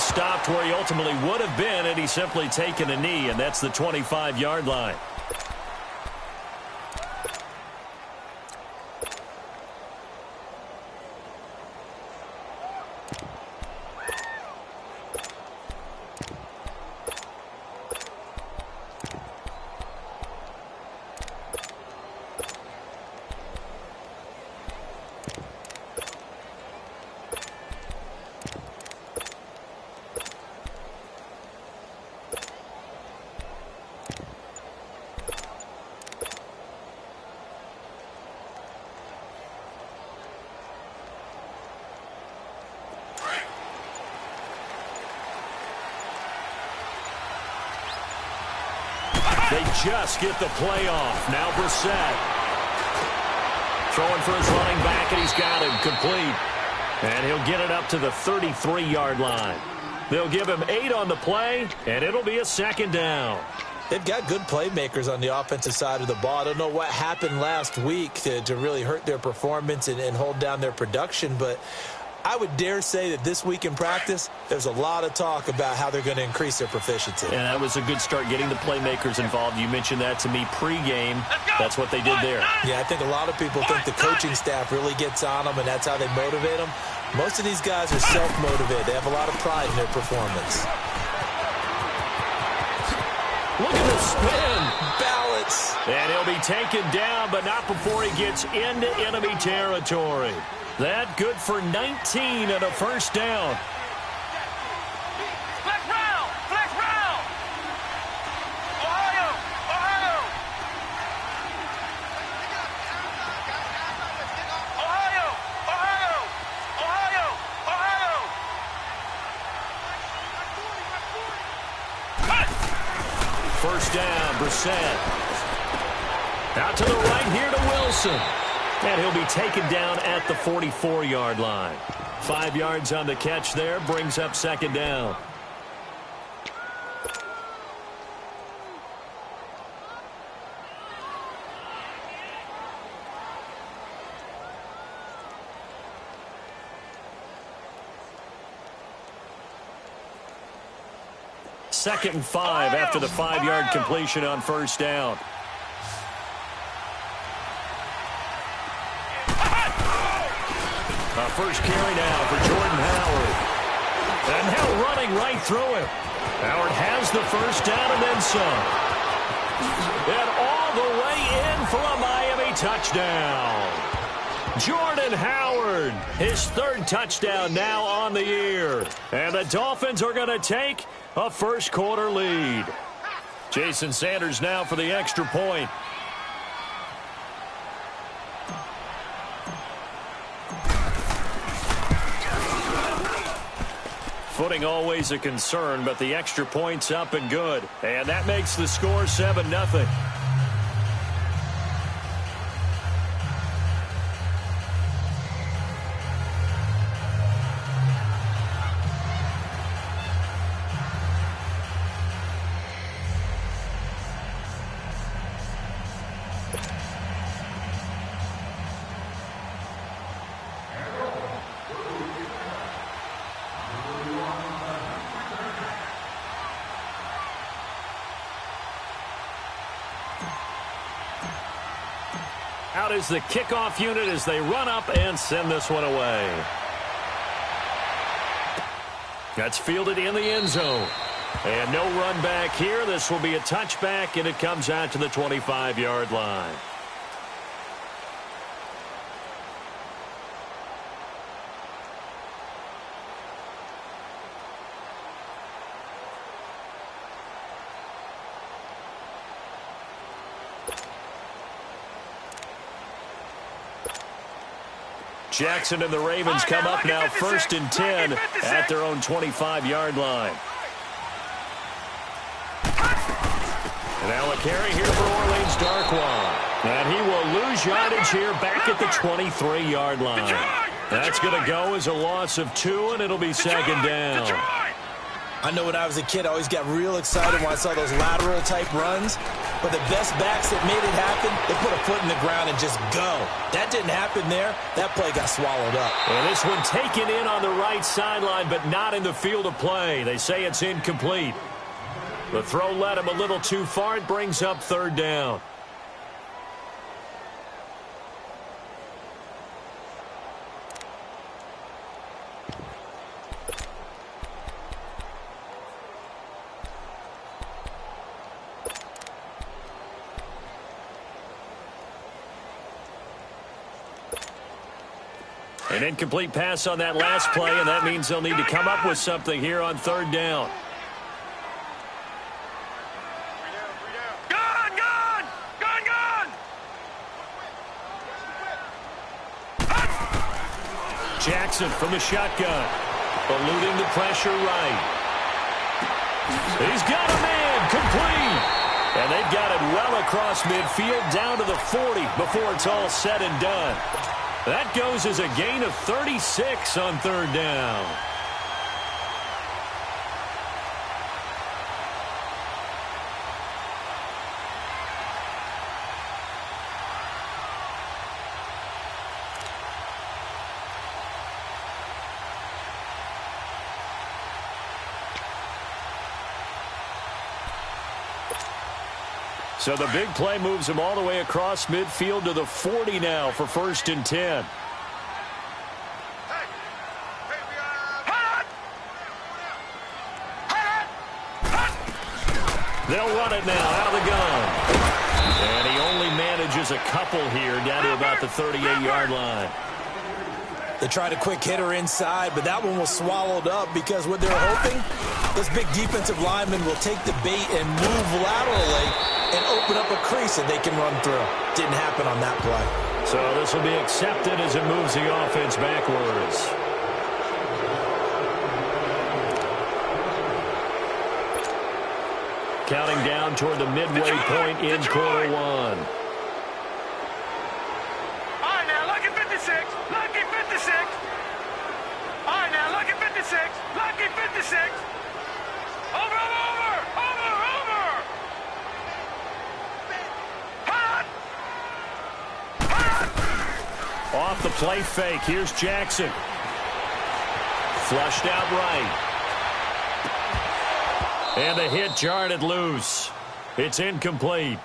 stopped where he ultimately would have been had he simply taken a knee, and that's the 25-yard line. They just get the play off. Now Brissett. Throwing for his running back, and he's got him complete. And he'll get it up to the 33-yard line. They'll give him 8 on the play, and it'll be a second down. They've got good playmakers on the offensive side of the ball. I don't know what happened last week to really hurt their performance and hold down their production, but I would dare say that this week in practice, there's a lot of talk about how they're going to increase their proficiency. And that was a good start, getting the playmakers involved. You mentioned that to me pregame. That's what they did there. Yeah, I think a lot of people think the coaching staff really gets on them, and that's how they motivate them. Most of these guys are self-motivated. They have a lot of pride in their performance. Look at the spin. Balance. And he'll be taken down, but not before he gets into enemy territory. That good for 19 and a first down. Flex round! Flex round! Ohio! Ohio! Ohio! Ohio! Ohio! Ohio! First down, Brissett. Out to the right here to Wilson. And he'll be taken down at the 44-yard line. 5 yards on the catch there, brings up second down. Second and 5 after the 5-yard completion on first down. First carry now for Jordan Howard. And now running right through him. Howard has the first down and then some. And all the way in for a Miami touchdown. Jordan Howard, his 3rd touchdown now on the year. And the Dolphins are going to take a first-quarter lead. Jason Sanders now for the extra point. Footing always a concern, but the extra point's up and good. And that makes the score 7-0. Out is the kickoff unit as they run up and send this one away. That's fielded in the end zone. And no run back here. This will be a touchback, and it comes out to the 25-yard line. Jackson and the Ravens come up now 1st and 10 at their own 25-yard line. And now a carry here for Orleans Darkwa. And he will lose yardage here back at the 23-yard line. That's going to go as a loss of 2, and it'll be second down. I know when I was a kid, I always got real excited when I saw those lateral-type runs. but the best backs that made it happen, they put a foot in the ground and just go. That didn't happen there. That play got swallowed up. And this one taken in on the right sideline, but not in the field of play. They say it's incomplete. The throw led him a little too far. It brings up third down. An incomplete pass on that last play, and that means they'll need to come up with something here on third down. Gun, gun! Gun, gun! Jackson from the shotgun, eluding the pressure right. He's got a man, complete. And they've got it well across midfield, down to the 40 before it's all said and done. That goes as a gain of 36 on third down. So the big play moves him all the way across midfield to the 40 now for 1st and 10. They'll run it now out of the gun. And he only manages a couple here down to about the 38-yard line. They tried a quick hitter inside, but that one was swallowed up because what they're hoping, this big defensive lineman will take the bait and move laterally and open up a crease that they can run through. Didn't happen on that play. So this will be accepted as it moves the offense backwards. Counting down toward the midway point in quarter one. All right, now, lucky 56. Lucky 56. All right, now, lucky 56. Lucky 56. Over, over, over, over. Hot. Hot. Off the play fake. Here's Jackson. Flushed out right. And the hit jarred it loose. It's incomplete.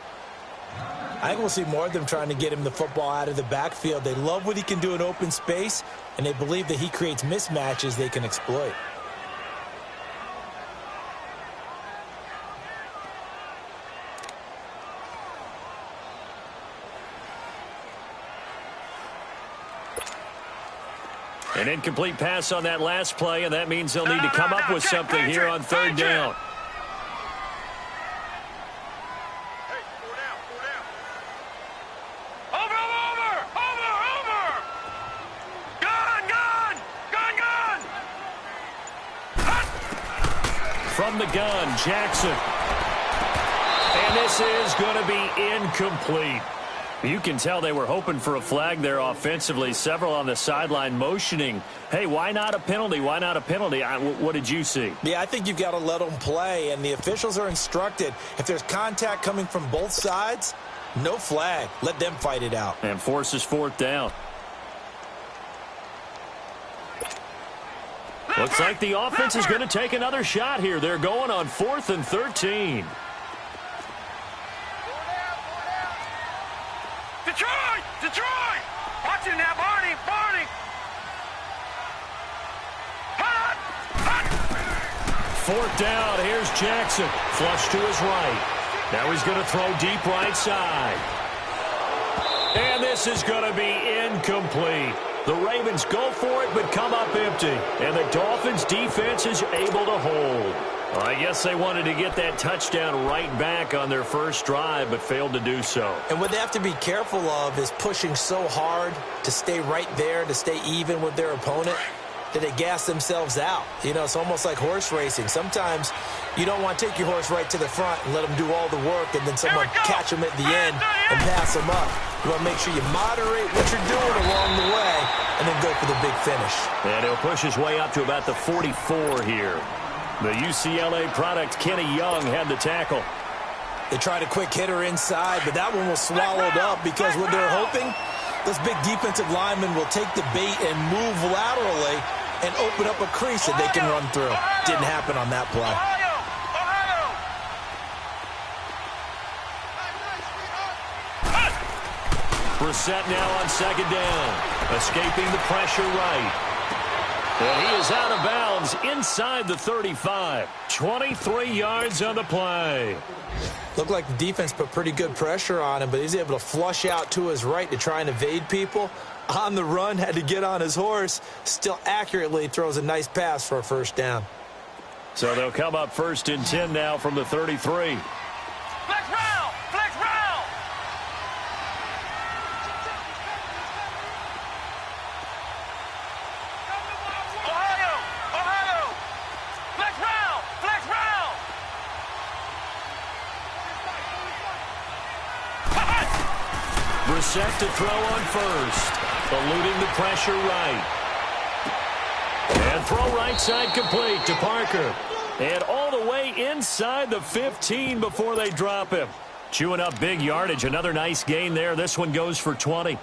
I think we'll see more of them trying to get him the football out of the backfield. They love what he can do in open space, and they believe that he creates mismatches they can exploit. An incomplete pass on that last play, and that means they'll need to come up with something here on third down. From the gun, Jackson. And this is going to be incomplete. You can tell they were hoping for a flag there offensively. Several on the sideline motioning, hey, why not a penalty? Why not a penalty? What did you see? Yeah, I think you've got to let them play, and the officials are instructed, if there's contact coming from both sides, no flag. Let them fight it out. And forces fourth down. Looks like the offense is going to take another shot here. They're going on 4th and 13. Detroit! Detroit! Watch him now, Barney! Barney! Hot! Hot! 4th down. Here's Jackson. Flush to his right. Now he's going to throw deep right side. And this is going to be incomplete. The Ravens go for it, but come up empty. And the Dolphins' defense is able to hold. Well, I guess they wanted to get that touchdown right back on their first drive, but failed to do so. And what they have to be careful of is pushing so hard to stay right there, to stay even with their opponent, that they gas themselves out. You know, it's almost like horse racing. Sometimes you don't want to take your horse right to the front and let them do all the work, and then someone catch them at the end and pass them up. You want to make sure you moderate what you're doing along the way and then go for the big finish. And he'll push his way up to about the 44 here. The UCLA product, Kenny Young, had the tackle. They tried a quick hitter inside, but that one was swallowed up because what they're hoping, those big defensive linemen will take the bait and move laterally and open up a crease that they can run through. Didn't happen on that play. Brissett now on second down, escaping the pressure right. And he is out of bounds inside the 35. 23 yards on the play. Looked like the defense put pretty good pressure on him, but he's able to flush out to his right to try and evade people. On the run, had to get on his horse. Still accurately throws a nice pass for a first down. So they'll come up 1st and 10 now from the 33. Flex round! Flex round! Ohio! Ohio! Flex round! Flex round! Brissett to throw on first. Eluding the pressure right. And throw right side complete to Parker. And all the way inside the 15 before they drop him. Chewing up big yardage. Another nice gain there. This one goes for 20.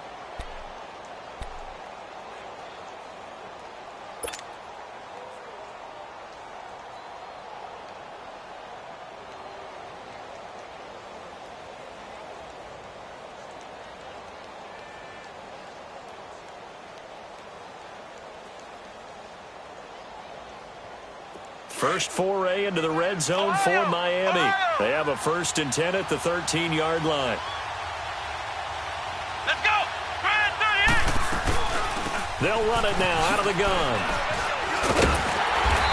First foray into the red zone for Miami. They have a 1st and 10 at the 13-yard line. Let's go! Grand 38! They'll run it now out of the gun.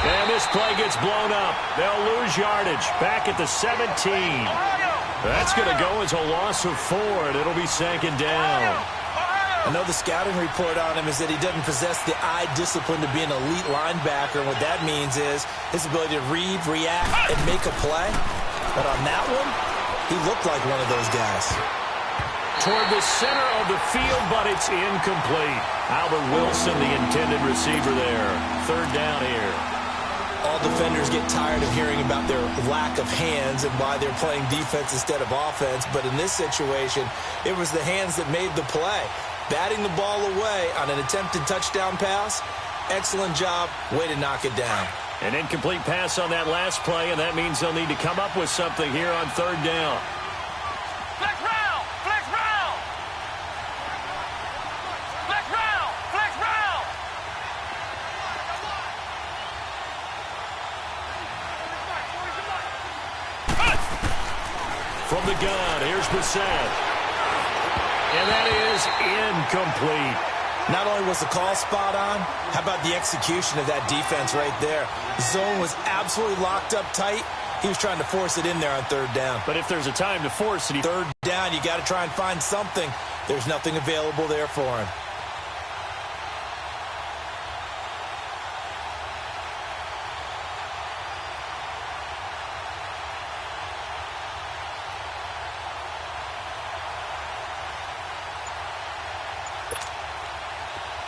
And this play gets blown up. They'll lose yardage back at the 17. That's going to go as a loss of 4, and it'll be 2nd down. I know the scouting report on him is that he doesn't possess the eye discipline to be an elite linebacker. And what that means is his ability to read, react, and make a play. But on that one, he looked like one of those guys. Toward the center of the field, but it's incomplete. Albert Wilson, the intended receiver there. 3rd down here. All defenders get tired of hearing about their lack of hands and why they're playing defense instead of offense. But in this situation, it was the hands that made the play. Batting the ball away on an attempted touchdown pass. Excellent job. Way to knock it down. An incomplete pass on that last play, and that means they'll need to come up with something here on 3rd down. Flex round! Flex round! Flex round! Flex round! From the gun, here's Brissett. And that is incomplete. Not only was the call spot on, how about the execution of that defense right there? The zone was absolutely locked up tight. He was trying to force it in there on 3rd down. But if there's a time to force it, 3rd down, you got to try and find something. There's nothing available there for him.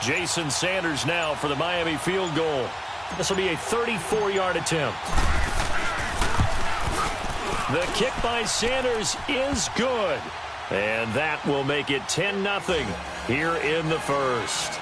Jason Sanders now for the Miami field goal. This will be a 34-yard attempt. The kick by Sanders is good. And that will make it 10-0 here in the 1st.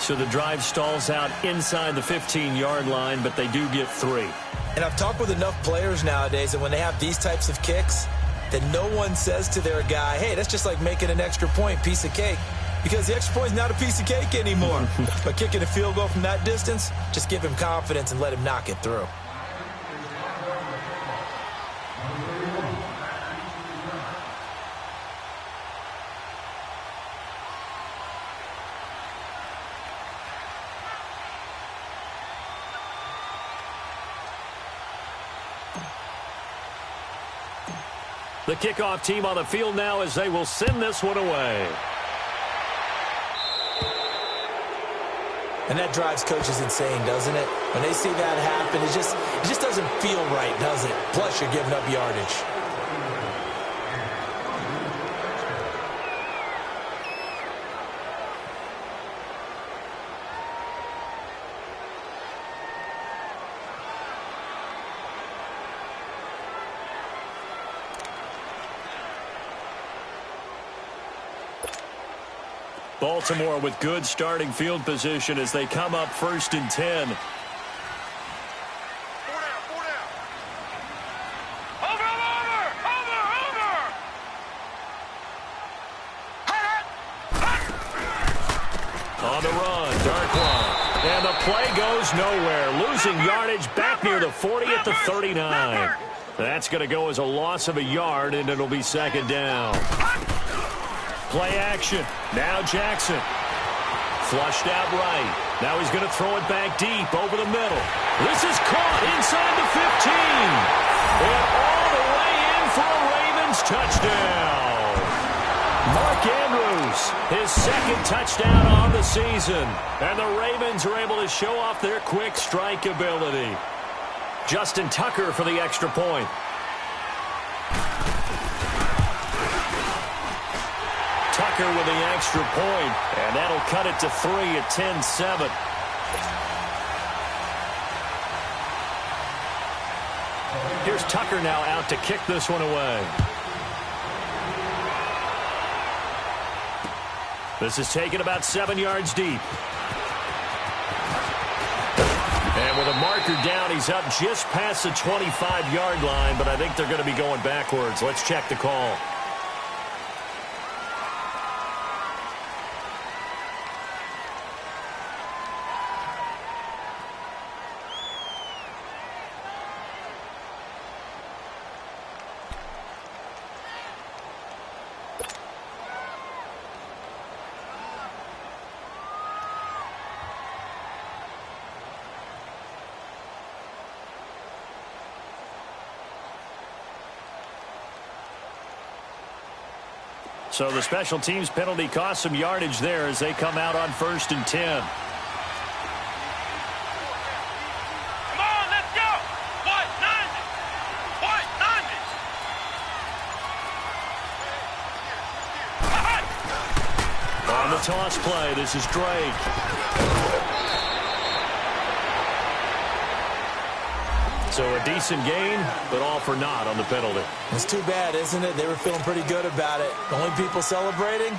So the drive stalls out inside the 15-yard line, but they do get 3. And I've talked with enough players nowadays that when they have these types of kicks, that no one says to their guy, hey, that's just like making an extra point, piece of cake. Because the extra point is not a piece of cake anymore. But kicking a field goal from that distance, just give him confidence and let him knock it through. The kickoff team on the field now as they will send this one away. And that drives coaches insane, doesn't it? When they see that happen, it just doesn't feel right, does it? Plus, you're giving up yardage. Baltimore with good starting field position as they come up 1st and 10. On the run, Darkwan. And the play goes nowhere. Losing yardage back near the 40 at the 39. That's going to go as a loss of a yard, and it'll be 2nd down. Play action. Now Jackson. Flushed out right. Now he's going to throw it back deep over the middle. This is caught inside the 15. And all the way in for a Ravens touchdown. Mark Andrews, his 2nd touchdown on the season. And the Ravens are able to show off their quick strike ability. Justin Tucker for the extra point. Tucker with the extra point, and that'll cut it to 3 at 10-7. Here's Tucker now out to kick this one away. This is taken about 7 yards deep. And with a marker down, he's up just past the 25-yard line, but I think they're going to be going backwards. Let's check the call. So the special teams penalty cost some yardage there as they come out on 1st and 10. Come on, let's go. What? 90. What? 90. On the toss play, this is Drake. So a decent gain, but all for naught on the penalty. It's too bad, isn't it? They were feeling pretty good about it. The only people celebrating,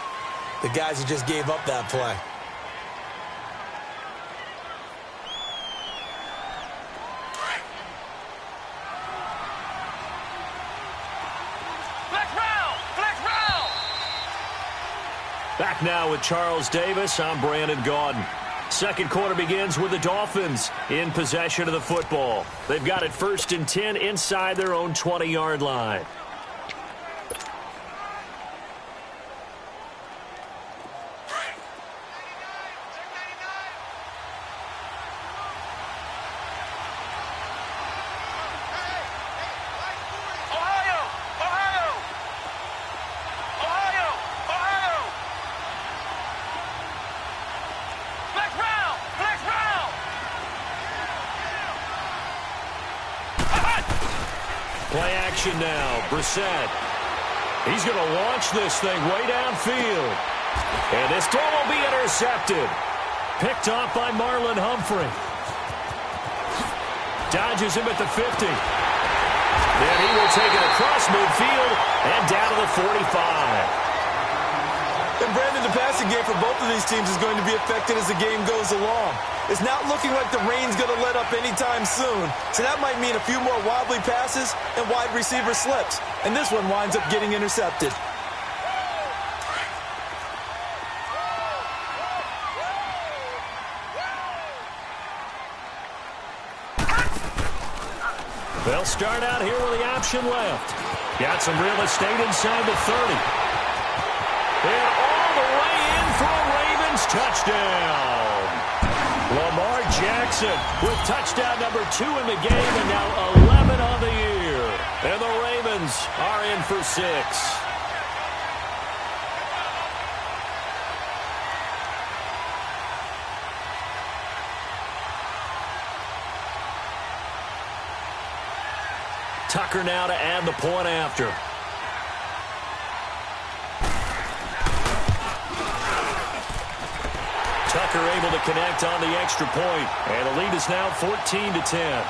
the guys who just gave up that play. Flex round. Flex round. Back now with Charles Davis. I'm Brandon Gaudin. 2nd quarter begins with the Dolphins in possession of the football. They've got it 1st and 10 inside their own 20-yard line. Play action now. Brissett. He's going to launch this thing way downfield. And this throw will be intercepted. Picked off by Marlon Humphrey. Dodges him at the 50. Then he will take it across midfield and down to the 45. And Brandon, the passing game for both of these teams is going to be affected as the game goes along. It's not looking like the rain's going to let up anytime soon, so that might mean a few more wobbly passes and wide receiver slips. And this one winds up getting intercepted. They'll start out here with the option left. Got some real estate inside the 30. And all the way in for a Ravens touchdown. Lamar Jackson with touchdown number 2 in the game and now 11 on the year. And the Ravens are in for 6. Tucker now to add the point after. Tucker able to connect on the extra point, and the lead is now 14-10.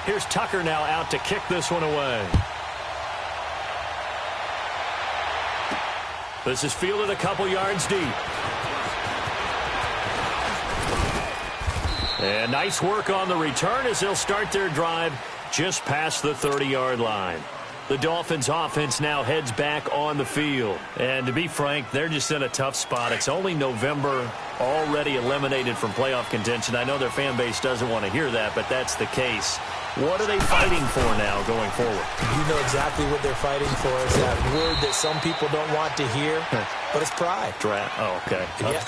Here's Tucker now out to kick this one away. This is fielded a couple yards deep. And nice work on the return as they'll start their drive just past the 30-yard line. The Dolphins offense now heads back on the field. And to be frank, they're just in a tough spot. It's only November, already eliminated from playoff contention. I know their fan base doesn't want to hear that, but that's the case. What are they fighting for now going forward? You know exactly what they're fighting for. Is that word that some people don't want to hear, but it's pride. Draft. Oh, okay. Yeah.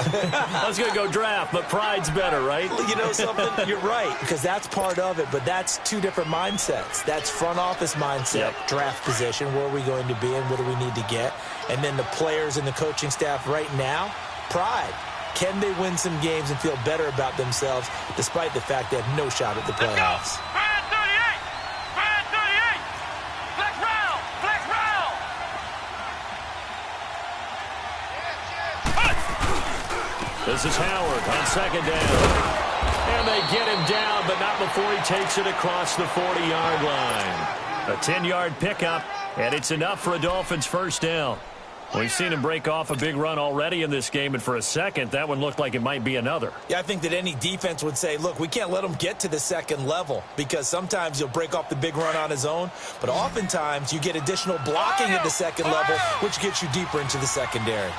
I was going to go draft, but pride's better, right? You know something? You're right, because that's part of it, but that's two different mindsets. That's front office mindset, draft position, where are we going to be and what do we need to get? And then the players and the coaching staff right now, pride. Can they win some games and feel better about themselves despite the fact they have no shot at the playoffs? This is Howard on second down. And they get him down, but not before he takes it across the 40-yard line. A 10-yard pickup, and it's enough for a Dolphins first down. We've seen him break off a big run already in this game, and for a second, that one looked like it might be another. Yeah, I think that any defense would say, look, we can't let him get to the second level because sometimes he'll break off the big run on his own, but oftentimes you get additional blocking at the second level, which gets you deeper into the secondary.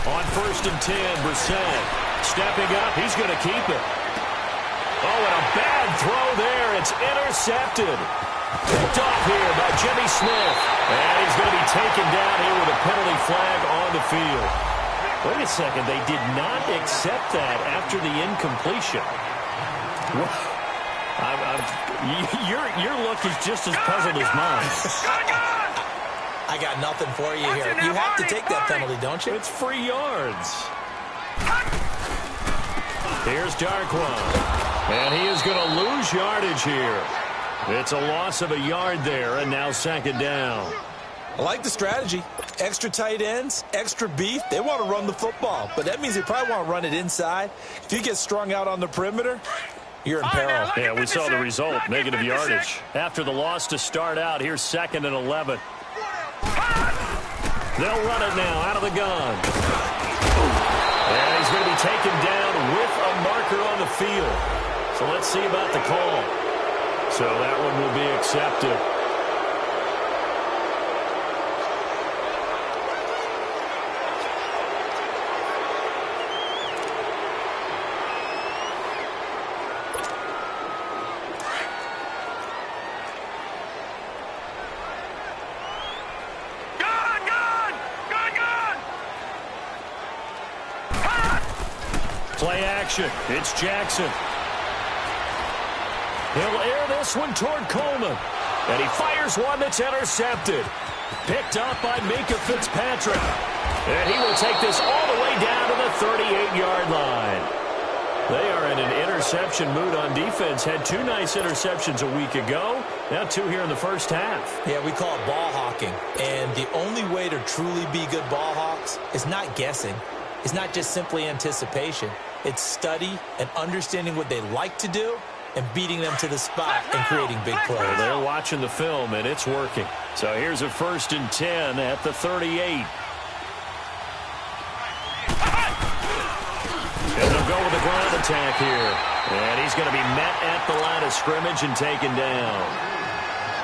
On 1st and 10, Brissett stepping up. He's going to keep it. Oh, and a bad throw there. It's intercepted. Picked off here by Jimmy Smith. And he's going to be taken down here with a penalty flag on the field. Wait a second. They did not accept that after the incompletion. Your look is just as puzzled as mine. I got nothing for you here. You have to take that penalty, don't you? It's free yards. Here's Darquan. And he is going to lose yardage here. It's a loss of a yard there, and now second down. I like the strategy. Extra tight ends, extra beef. They want to run the football, but that means they probably want to run it inside. If you get strung out on the perimeter, you're in peril. Yeah, we saw the result, negative yardage. After the loss to start out, here's 2nd and 11. They'll run it now out of the gun. And he's going to be taken down with a marker on the field. So let's see about the call. So that one will be accepted. Play action. It's Jackson. He'll air this one toward Coleman. And he fires one that's intercepted. Picked up by Minkah Fitzpatrick. And he will take this all the way down to the 38-yard line. They are in an interception mood on defense. Had 2 nice interceptions a week ago. Now 2 here in the first half. Yeah, we call it ball hawking. And the only way to truly be good ball hawks is not guessing. It's not just simply anticipation. It's study and understanding what they like to do and beating them to the spot and creating big plays. Well, they're watching the film, and it's working. So here's a 1st and 10 at the 38. And they'll go with a ground attack here. And he's going to be met at the line of scrimmage and taken down.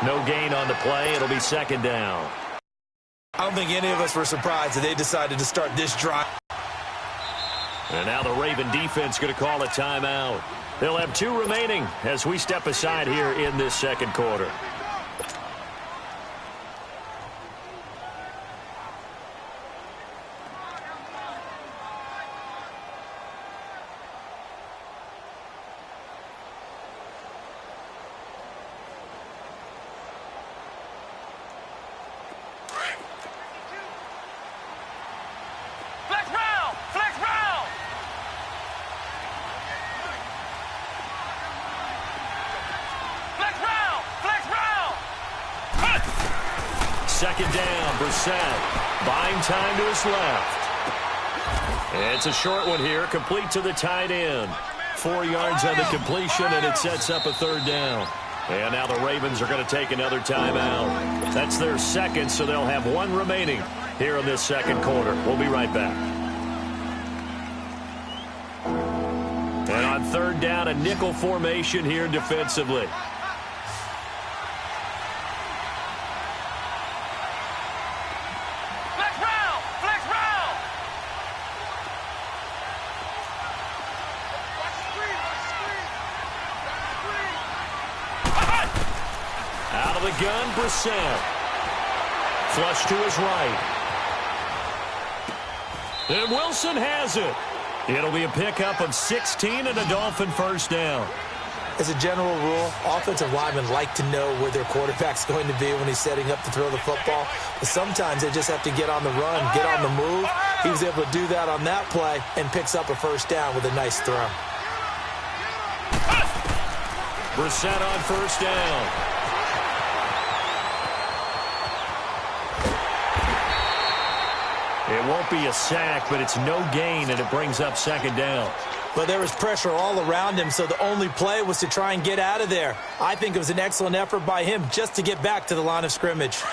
No gain on the play. It'll be 2nd down. I don't think any of us were surprised that they decided to start this drive. And now the Raven defense going to call a timeout. They'll have 2 remaining as we step aside here in this second quarter. Second down, Brissett. Buying time to his left. It's a short one here, complete to the tight end. 4 yards on the completion, and it sets up a third down. And now the Ravens are going to take another timeout. That's their second, so they'll have one remaining here in this second quarter. We'll be right back. And on third down, a nickel formation here defensively. Out of the gun, Brissett. Flush to his right. And Wilson has it. It'll be a pickup of 16 and a Dolphin first down. As a general rule, offensive linemen like to know where their quarterback's going to be when he's setting up to throw the football. But sometimes they just have to get on the run, get on the move. He was able to do that on that play and picks up a first down with a nice throw. Brissett on first down. It won't be a sack, but it's no gain, and it brings up second down. But there was pressure all around him, so the only play was to try and get out of there. I think it was an excellent effort by him just to get back to the line of scrimmage. Flex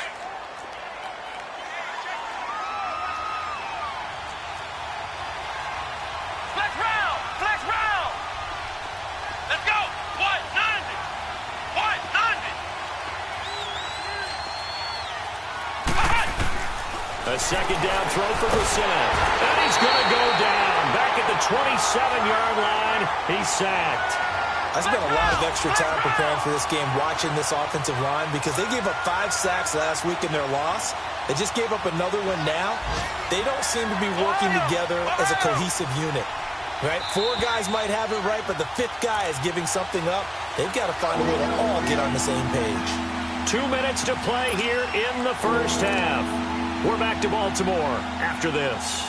round! Flex round! Let's go! What? 90! What? 90! A second down throw for Brissett. And he's going to go down. Back at the 27-yard line, he's sacked. I spent a lot of extra time preparing for this game watching this offensive line because they gave up 5 sacks last week in their loss. They just gave up another one now. They don't seem to be working together as a cohesive unit. Right? 4 guys might have it right, but the 5th guy is giving something up. They've got to find a way to all get on the same page. 2 minutes to play here in the first half. We're back to Baltimore after this.